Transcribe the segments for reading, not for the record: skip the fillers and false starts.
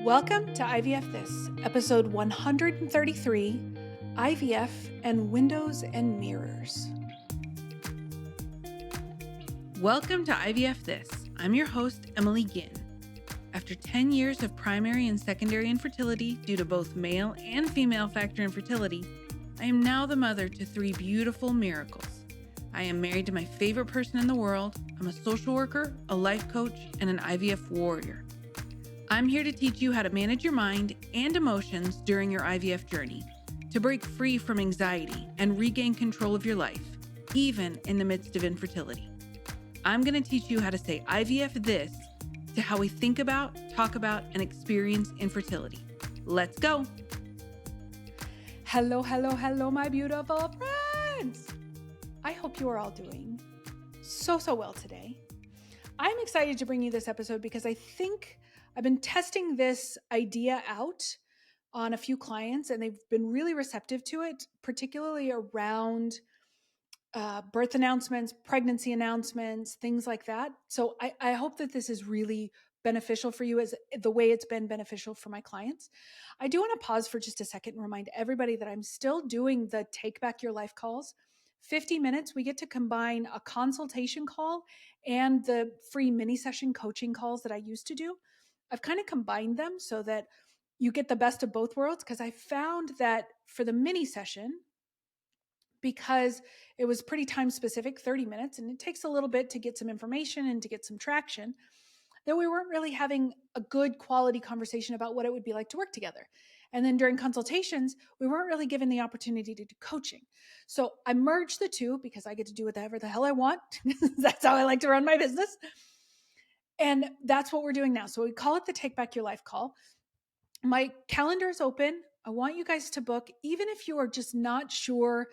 Welcome to IVF This, episode 133, IVF and Windows and Mirrors. Welcome to IVF This. I'm your host, Emily Ginn. After 10 years of primary and secondary infertility due to both male and female factor infertility, I am now the mother to 3 beautiful miracles. I am married to my favorite person in the world. I'm a social worker, a life coach, and an IVF warrior. I'm here to teach you how to manage your mind and emotions during your IVF journey, to break free from anxiety and regain control of your life, even in the midst of infertility. I'm going to teach you how to say IVF this to how we think about, talk about, and experience infertility. Let's go. Hello, my beautiful friends. I hope you are all doing so well today. I'm excited to bring you this episode because I think I've been testing this idea out on a few clients and they've been really receptive to it, particularly around birth announcements, pregnancy announcements, things like that. So I hope that this is really beneficial for you as the way it's been beneficial for my clients. I do want to pause for just a second and remind everybody that I'm still doing the Take Back Your Life calls. 50 minutes, we get to combine a consultation call and the free mini session coaching calls that I used to do. I've kind of combined them so that you get the best of both worlds, because I found that for the mini session, because it was pretty time specific, 30 minutes, and it takes a little bit to get some information and to get some traction, that we weren't really having a good quality conversation about what it would be like to work together. And then during consultations, we weren't really given the opportunity to do coaching. So I merged the two because I get to do whatever the hell I want. That's how I like to run my business. And that's what we're doing now. So we call it the Take Back Your Life call. My calendar is open. I want you guys to book, even if you are just not sure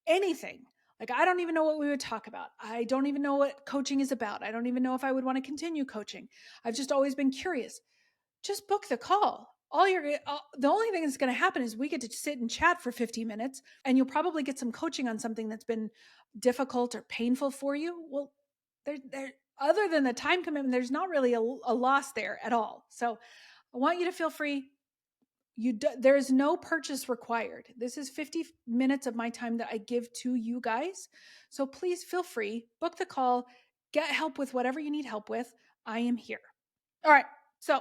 anything. Like, I don't even know what we would talk about. I don't even know what coaching is about. I don't even know if I would want to continue coaching. I've just always been curious. Just book the call. The only thing that's going to happen is we get to sit and chat for 50 minutes, and you'll probably get some coaching on something that's been difficult or painful for you. Well, there other than the time commitment, there's not really a loss there at all. So I want you to feel free. There is no purchase required. This is 50 minutes of my time that I give to you guys. So please feel free, book the call, get help with whatever you need help with. I am here. All right. So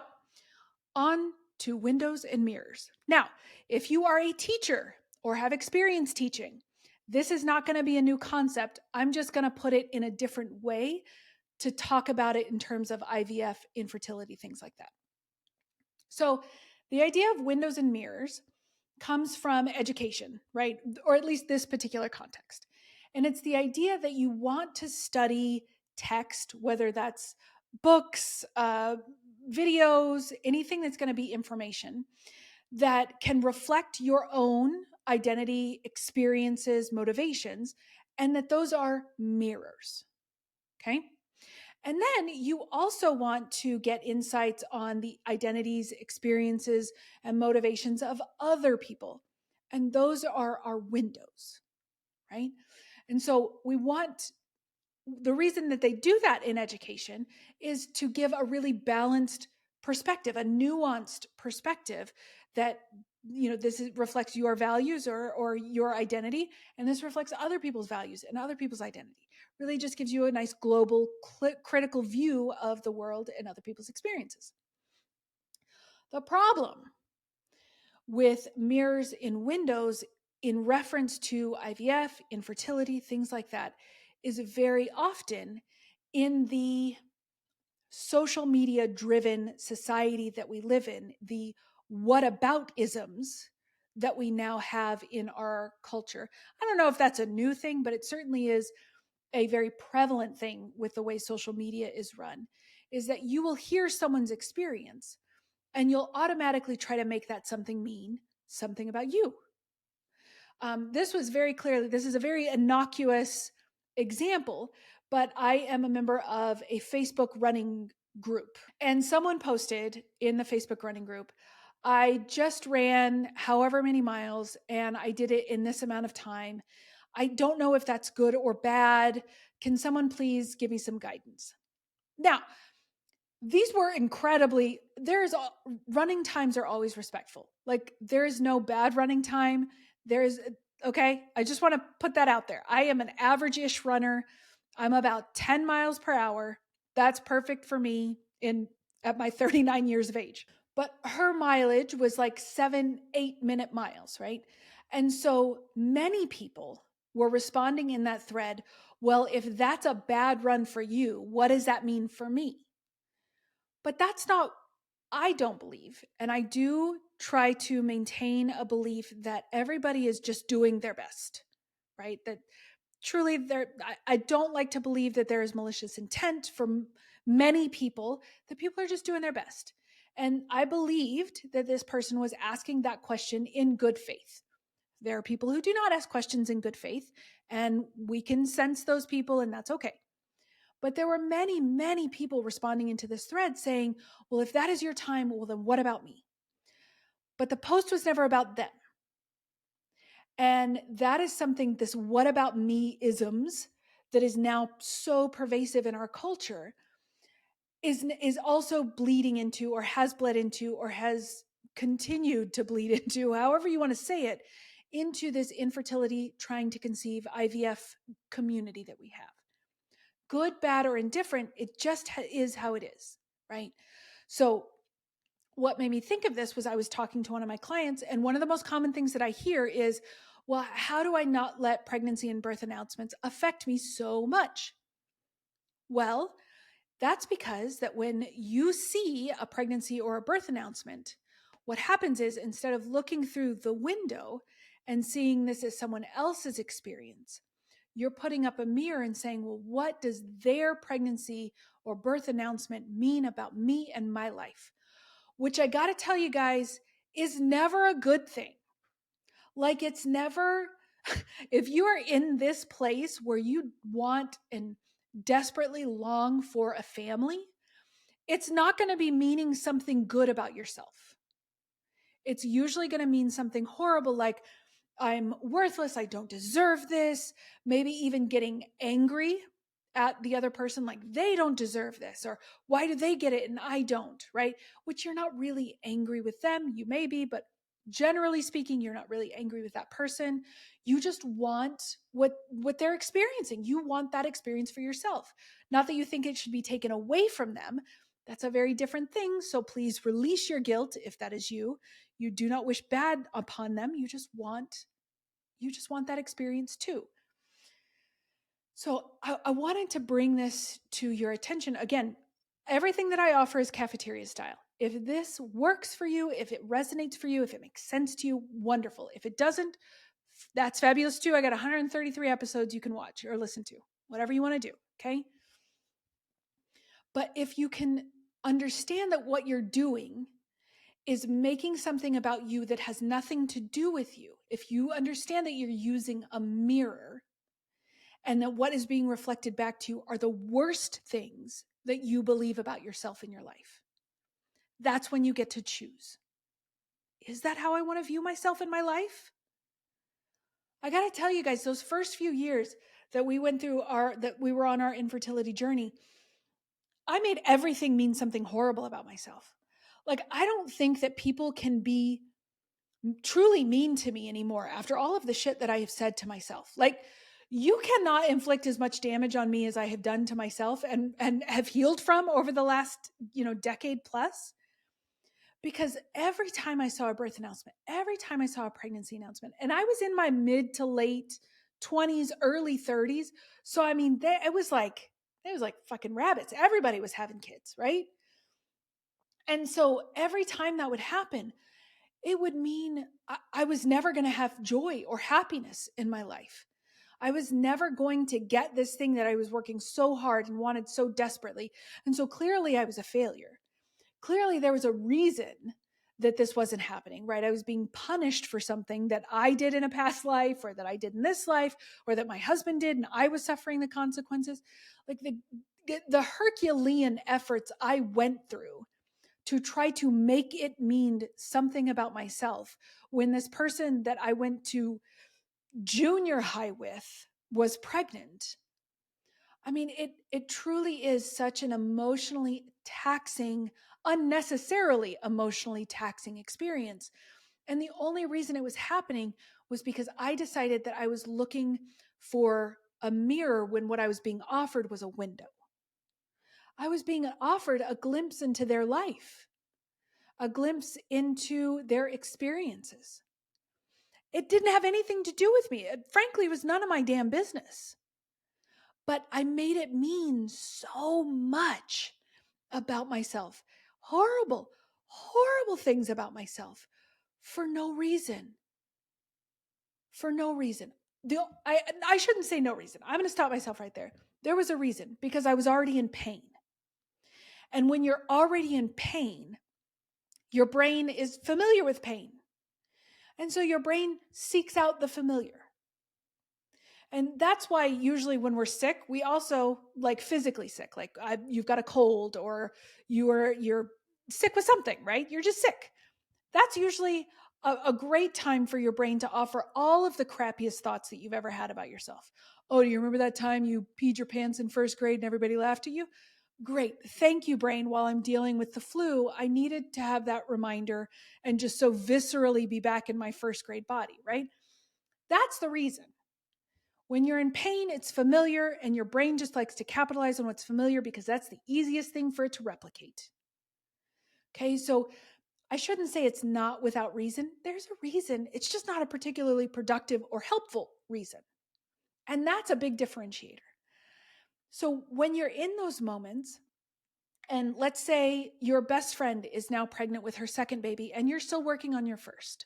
on to windows and mirrors. Now, if you are a teacher or have experience teaching, this is not going to be a new concept. I'm just going to put it in a different way to talk about it in terms of IVF, infertility, things like that. So the idea of windows and mirrors comes from education, right? Or at least this particular context. And it's the idea that you want to study text, whether that's books, videos, anything that's going to be information that can reflect your own identity, experiences, motivations, and that those are mirrors. Okay. And then you also want to get insights on the identities, experiences, and motivations of other people. And those are our windows, right? And so the reason that they do that in education is to give a really balanced perspective, a nuanced perspective that, this reflects your values or your identity, and this reflects other people's values and other people's identity. Really just gives you a nice global critical view of the world and other people's experiences. The problem with mirrors in windows in reference to IVF, infertility, things like that, is very often in the social media driven society that we live in, the whataboutisms that we now have in our culture. I don't know if that's a new thing, but it certainly is a very prevalent thing with the way social media is run, is that you will hear someone's experience and you'll automatically try to make that something mean something about you. This was very clearly, this is a very innocuous example, but I am a member of a Facebook running group, and someone posted in the Facebook running group, I just ran however many miles and I did it in this amount of time. I don't know if that's good or bad. Can someone please give me some guidance? Now, these were running times are always respectful. Like there is no bad running time. There's okay. I just want to put that out there. I am an average-ish runner. I'm about 10 miles per hour. That's perfect for me at my 39 years of age. But her mileage was like 7, 8 minute miles, right? And so many people were responding in that thread. Well, if that's a bad run for you, what does that mean for me? But that's not, I don't believe. And I do try to maintain a belief that everybody is just doing their best, right? That truly I don't like to believe that there is malicious intent from many people, that people are just doing their best. And I believed that this person was asking that question in good faith. There are people who do not ask questions in good faith, and we can sense those people, and that's okay. But there were many, many people responding into this thread saying, well, if that is your time, well, then what about me? But the post was never about them. And that is something, this what about me isms that is now so pervasive in our culture is also bleeding into, or has bled into, or has continued to bleed into, however you want to say it, into this infertility trying to conceive IVF community that we have. Good, bad, or indifferent, it just is how it is, right? So what made me think of this was I was talking to one of my clients, and one of the most common things that I hear is, well, how do I not let pregnancy and birth announcements affect me so much? Well, that's because that when you see a pregnancy or a birth announcement, what happens is instead of looking through the window and seeing this as someone else's experience, you're putting up a mirror and saying, well, what does their pregnancy or birth announcement mean about me and my life? Which I got to tell you guys is never a good thing. Like it's never, if you are in this place where you want and desperately long for a family, it's not going to be meaning something good about yourself. It's usually going to mean something horrible like, I'm worthless, I don't deserve this, maybe even getting angry at the other person, like they don't deserve this, or why do they get it and I don't, right? Which you're not really angry with them, you may be, but generally speaking, you're not really angry with that person. You just want what they're experiencing. You want that experience for yourself. Not that you think it should be taken away from them. That's a very different thing. So please release your guilt if that is you. You do not wish bad upon them. You just want that experience too. So I wanted to bring this to your attention. Again, everything that I offer is cafeteria style. If this works for you, if it resonates for you, if it makes sense to you, wonderful. If it doesn't, that's fabulous too. I got 133 episodes you can watch or listen to, whatever you want to do. Okay. But if you can understand that what you're doing is making something about you that has nothing to do with you, if you understand that you're using a mirror and that what is being reflected back to you are the worst things that you believe about yourself in your life, that's when you get to choose. Is that how I want to view myself in my life? I got to tell you guys, those first few years that we went through that we were on our infertility journey, I made everything mean something horrible about myself. Like, I don't think that people can be truly mean to me anymore after all of the shit that I have said to myself. Like, you cannot inflict as much damage on me as I have done to myself and have healed from over the last, decade plus. Because every time I saw a birth announcement, every time I saw a pregnancy announcement, and I was in my mid to late 20s, early 30s. So I mean, it was like fucking rabbits. Everybody was having kids, right? And so every time that would happen, it would mean I was never going to have joy or happiness in my life. I was never going to get this thing that I was working so hard and wanted so desperately. And so clearly I was a failure. Clearly there was a reason that this wasn't happening, right? I was being punished for something that I did in a past life, or that I did in this life, or that my husband did, and I was suffering the consequences. Like the Herculean efforts I went through to try to make it mean something about myself when this person that I went to junior high with was pregnant. I mean, it truly is such an emotionally taxing, unnecessarily emotionally taxing experience. And the only reason it was happening was because I decided that I was looking for a mirror when what I was being offered was a window. I was being offered a glimpse into their life, a glimpse into their experiences. It didn't have anything to do with me. It, frankly, was none of my damn business. But I made it mean so much about myself. Horrible, horrible things about myself for no reason. For no reason. I shouldn't say no reason. I'm going to stop myself right there. There was a reason because I was already in pain. And when you're already in pain, your brain is familiar with pain. And so your brain seeks out the familiar. And that's why usually when we're sick, we also like physically sick, like you've got a cold or you're sick with something, right? You're just sick. That's usually a great time for your brain to offer all of the crappiest thoughts that you've ever had about yourself. Oh, do you remember that time you peed your pants in first grade and everybody laughed at you? Great. Thank you, brain. While I'm dealing with the flu, I needed to have that reminder and just so viscerally be back in my first grade body, right? That's the reason. When you're in pain, it's familiar, and your brain just likes to capitalize on what's familiar because that's the easiest thing for it to replicate. Okay, so I shouldn't say it's not without reason. There's a reason. It's just not a particularly productive or helpful reason. And that's a big differentiator. So when you're in those moments, and let's say your best friend is now pregnant with her second baby, and you're still working on your first,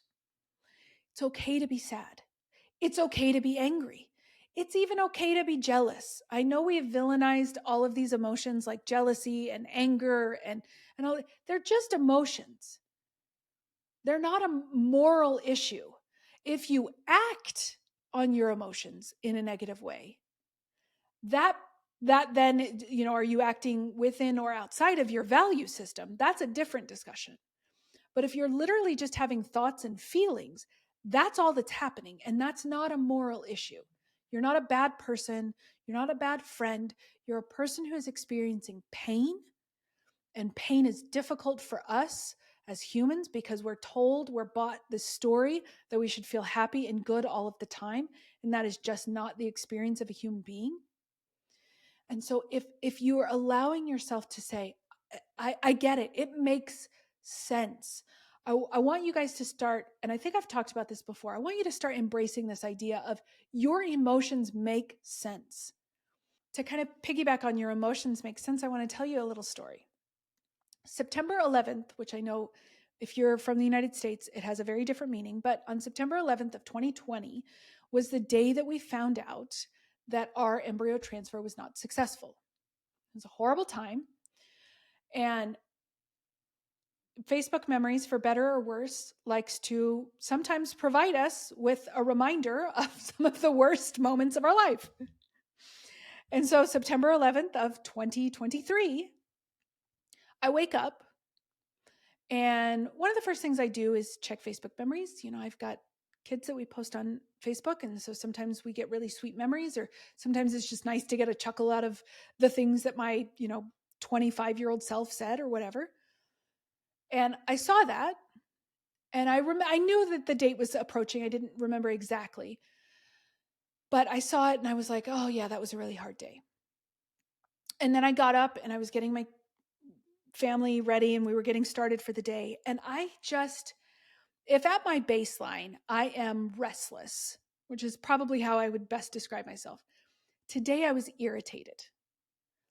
it's okay to be sad. It's okay to be angry. It's even okay to be jealous. I know we've villainized all of these emotions like jealousy and anger and all. They're just emotions. They're not a moral issue. If you act on your emotions in a negative way, that then, are you acting within or outside of your value system? That's a different discussion. But if you're literally just having thoughts and feelings, that's all that's happening. And that's not a moral issue. You're not a bad person. You're not a bad friend. You're a person who is experiencing pain. And pain is difficult for us as humans because we're bought this story that we should feel happy and good all of the time. And that is just not the experience of a human being. And so if you are allowing yourself to say, I get it, it makes sense. I want you guys to start, and I think I've talked about this before, I want you to start embracing this idea of your emotions make sense. To kind of piggyback on your emotions make sense, I want to tell you a little story. September 11th, which I know if you're from the United States, it has a very different meaning, but on September 11th of 2020 was the day that we found out that our embryo transfer was not successful. It was a horrible time. And Facebook Memories, for better or worse, likes to sometimes provide us with a reminder of some of the worst moments of our life. And so September 11th of 2023, I wake up and one of the first things I do is check Facebook Memories. I've got kids that we post on Facebook. And so sometimes we get really sweet memories, or sometimes it's just nice to get a chuckle out of the things that my, 25-year-old self said or whatever. And I saw that. And I knew that the date was approaching. I didn't remember exactly. But I saw it and I was like, oh, yeah, that was a really hard day. And then I got up and I was getting my family ready and we were getting started for the day. And if at my baseline, I am restless, which is probably how I would best describe myself. Today I was irritated,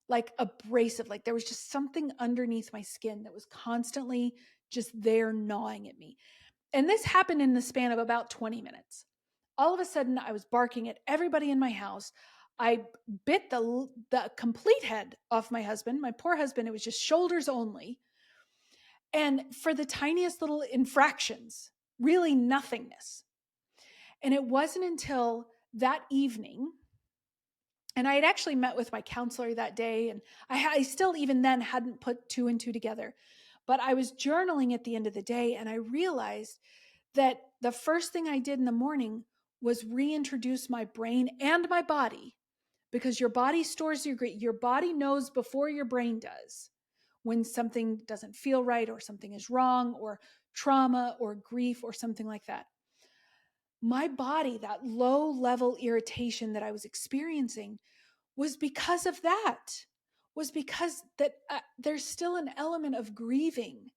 like abrasive, like there was just something underneath my skin that was constantly just there gnawing at me. And this happened in the span of about 20 minutes. All of a sudden, I was barking at everybody in my house. I bit the complete head off my husband, my poor husband. It was just shoulders only. And for the tiniest little infractions, really nothingness. And it wasn't until that evening, and I had actually met with my counselor that day, and I still even then hadn't put two and two together. But I was journaling at the end of the day, and I realized that the first thing I did in the morning was reintroduce my brain and my body, because your body stores your body knows before your brain does when something doesn't feel right or something is wrong or trauma or grief or something like that. My body, that low level irritation that I was experiencing, was because of that, was because that there's still an element of grieving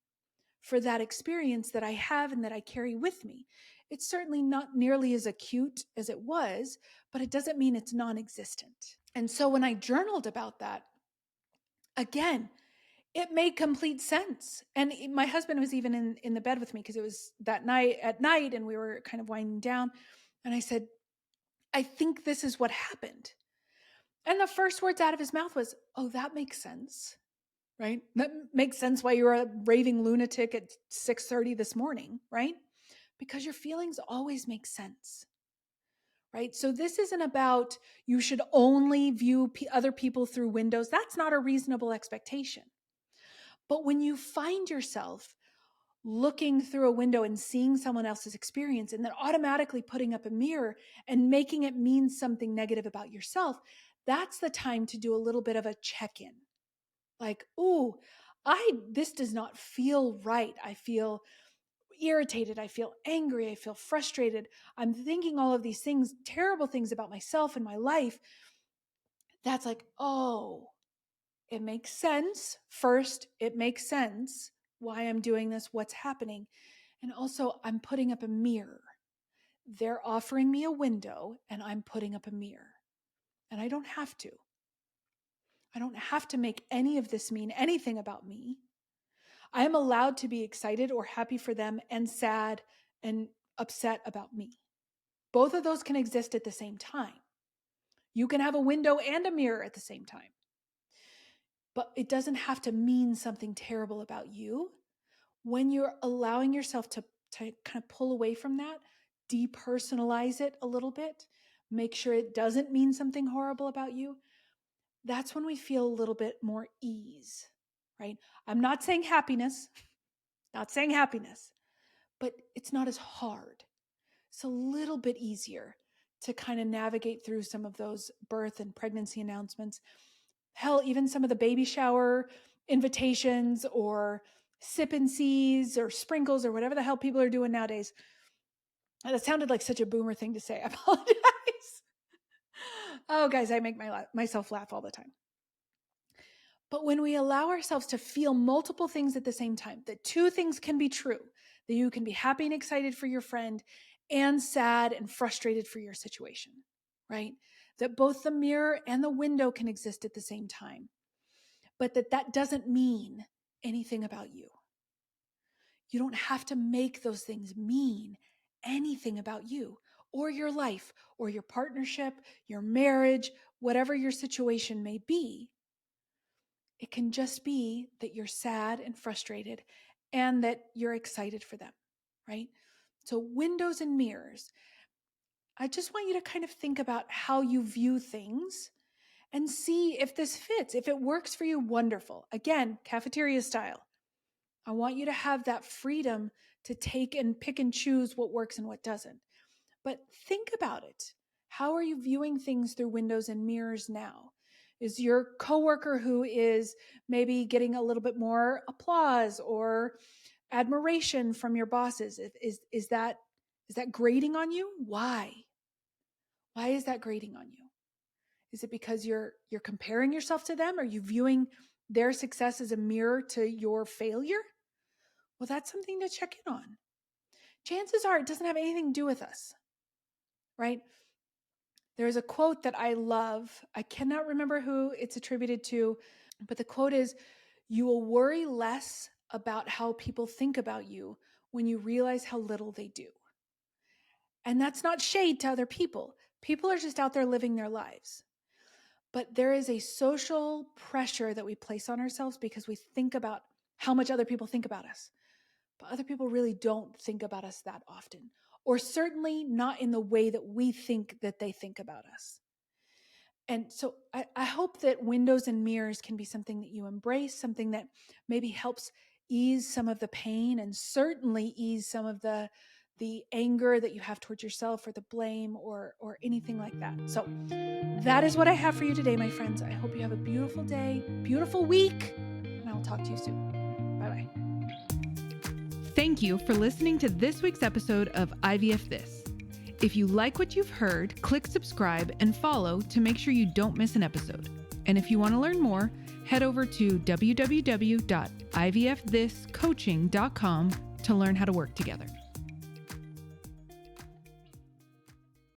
for that experience that I have and that I carry with me. It's certainly not nearly as acute as it was, but it doesn't mean it's non-existent. And so when I journaled about that, again, it made complete sense. And my husband was even in the bed with me because it was that night at night and we were kind of winding down. And I said, I think this is what happened. And the first words out of his mouth was, oh, that makes sense. Right? That makes sense why you're a raving lunatic at 6:30 this morning, right? Because your feelings always make sense. Right? So this isn't about you should only view other people through windows. That's not a reasonable expectation. But when you find yourself looking through a window and seeing someone else's experience and then automatically putting up a mirror and making it mean something negative about yourself, that's the time to do a little bit of a check-in. Like, ooh, this does not feel right. I feel irritated. I feel angry. I feel frustrated. I'm thinking all of these things, terrible things about myself and my life. That's like, oh, it makes sense. First, it makes sense why I'm doing this, what's happening. And also, I'm putting up a mirror. They're offering me a window, and I'm putting up a mirror. And I don't have to. I don't have to make any of this mean anything about me. I am allowed to be excited or happy for them and sad and upset about me. Both of those can exist at the same time. You can have a window and a mirror at the same time. But it doesn't have to mean something terrible about you. When you're allowing yourself to kind of pull away from that, depersonalize it a little bit, make sure it doesn't mean something horrible about you, that's when we feel a little bit more ease, right? I'm not saying happiness, but it's not as hard. It's a little bit easier to kind of navigate through some of those birth and pregnancy announcements. Hell, even some of the baby shower invitations or sip and sees or sprinkles or whatever the hell people are doing nowadays. That sounded like such a boomer thing to say. I apologize. Oh, guys, I make myself laugh all the time. But when we allow ourselves to feel multiple things at the same time, that two things can be true, that you can be happy and excited for your friend and sad and frustrated for your situation, right? That both the mirror and the window can exist at the same time, but that doesn't mean anything about you. You don't have to make those things mean anything about you or your life or your partnership, your marriage, whatever your situation may be. It can just be that you're sad and frustrated and that you're excited for them, right? So, windows and mirrors. I just want you to kind of think about how you view things and see if this fits. If it works for you, wonderful. Again, cafeteria style. I want you to have that freedom to take and pick and choose what works and what doesn't. But think about it. How are you viewing things through windows and mirrors now? Is your coworker who is maybe getting a little bit more applause or admiration from your bosses, is that grating on you? Why? Why is that grating on you? Is it because you're comparing yourself to them? Are you viewing their success as a mirror to your failure? Well, that's something to check in on. Chances are it doesn't have anything to do with us, right? There's a quote that I love. I cannot remember who it's attributed to, but the quote is, "You will worry less about how people think about you when you realize how little they do." And that's not shade to other people. People are just out there living their lives. But there is a social pressure that we place on ourselves because we think about how much other people think about us. But other people really don't think about us that often, or certainly not in the way that we think that they think about us. And so I hope that windows and mirrors can be something that you embrace, something that maybe helps ease some of the pain and certainly ease some of the anger that you have towards yourself or the blame or anything like that. So that is what I have for you today, my friends. I hope you have a beautiful day, beautiful week, and and I'll talk to you soon. Bye-bye. Thank you for listening to this week's episode of IVF This. If you like what you've heard, click subscribe and follow to make sure you don't miss an episode. And if you want to learn more, head over to www.ivfthiscoaching.com to learn how to work together.